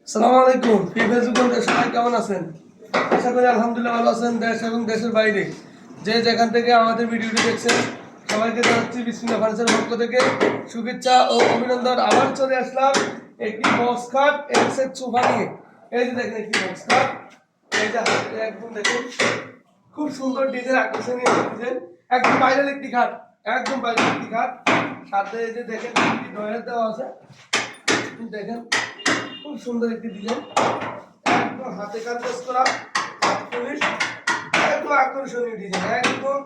আসসালামু আলাইকুম। ফেসবুক বন্ধুরা সবাই কেমন আছেন? আশা করি আলহামদুলিল্লাহ ভালো আছেন। দেশ এবং দেশের বাইরে যে যেখান থেকে আমাদের ভিডিওটি দেখছেন সবাইকে জানাচ্ছি বিসমিল্লাহ ফার্নিচারের পক্ষ থেকে শুভেচ্ছা ও অভিনন্দন। আবার চলে আসলাম একটি বক্স খাট এক্সের সোফা নিয়ে। এই যে দেখেন একটি বক্স খাট, এই যে হাতে একদম দেখুন খুব সুন্দর ডিজাইন, আকর্ষণীয় ডিজাইন, একদম ভাইরাল একটি খাট, একদম ভাইরাল একটি খাট। সাথে এই যে দেখেন একটি ডয়ার দেওয়া আছে, দেখেন খুব সুন্দর একটি ডিজাইন, একদম হাতে কাজ করা, হাত পলিশ, একদম আকর্ষণীয় ডিজাইন, একদম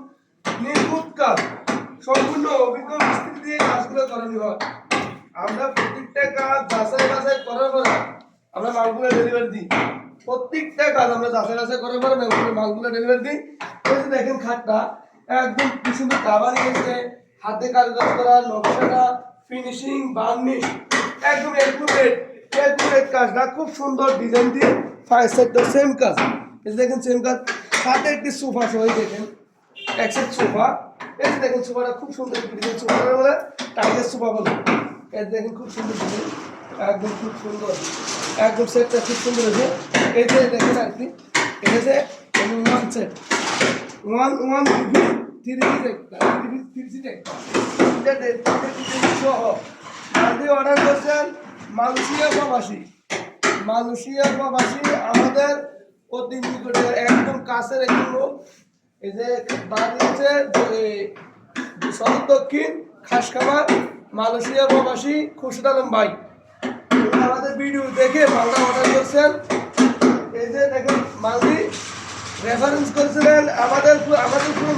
নিখুঁত কাজ, সম্পূর্ণ অভিজ্ঞ মিস্ত্রি দিয়ে কাজগুলো করানো হয়। আমরা প্রত্যেকটা কাজ যাচাই বাছাই করার পরে আমরা মালগুলো ডেলিভারি দিই। প্রত্যেকটা কাজ আমরা যাচাই বাছাই করার পরে মালগুলো ডেলিভারি দিই। এই যে দেখেন খাটটা একদম কি সুন্দর কাভার নিয়েছে, হাতে কাজ করা, নকশাটা, ফিনিশিং, বার্নিশ, একদম একুরেট কাজটা খুব সুন্দর ডিজাইন দিয়ে ফাইভ সাইডটা সেম কাজ। এই দেখেন সেম কাজ, সাথে একটি সোফা সহ দেখেন এক সেট সোফা। এই যে দেখেন সোফাটা খুব সুন্দর একটি ডিজাইন, সোফাটা বলে টাইগার সোফা বলে। এই দেখেন খুব সুন্দর ডিজাইন, একদম খুব সুন্দর, একদম সেটটা খুব সুন্দর হয়েছে। এই যে দেখেন আর কি এটা যে one set, one three seat সহ আপনি অর্ডার করছেন মালয়েশিয়া প্রবাসী আমাদের অতি নিকটে একদম কাছের একটি লোক। এই যে বাড়ি আছে শরৎ দক্ষিণ খাসখামার, মালয়েশিয়া প্রবাসী খুরশিদ আলম ভাই আমাদের ভিডিও দেখে মালটা অর্ডার করছেন। এই যে দেখেন মালটি রেফারেন্স করেছিলেন আমাদের পুরো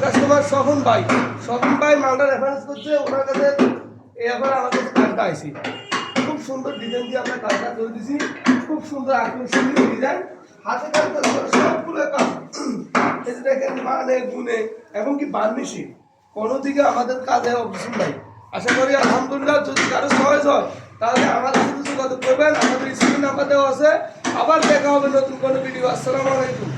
কাস্টমার শোভন ভাই মালটা রেফারেন্স করছে ওনার কাছে। এবার আমাদের কাজটা আইসি খুব সুন্দর ডিজাইন দিয়ে আমরা কাজটা করে দিছি, খুব সুন্দর আকর্ষণীয় ডিজাইন, হাতে কাজ করা সবগুলো কাজ। এই যে দেখেন মানে গুনে এবং কি বার্নিশিং কোনো দিকে আমাদের কাজে অপশন নাই। আশা করি আলহামদুলিল্লাহ যদি কারো সহজ হয় তাহলে আমাদের সাথে যোগাযোগ করবেন, আমাদের স্ক্রিন নাম্বার দেওয়া আছে। আবার দেখা হবে নতুন কোনো ভিডিও। আসসালামু আলাইকুম।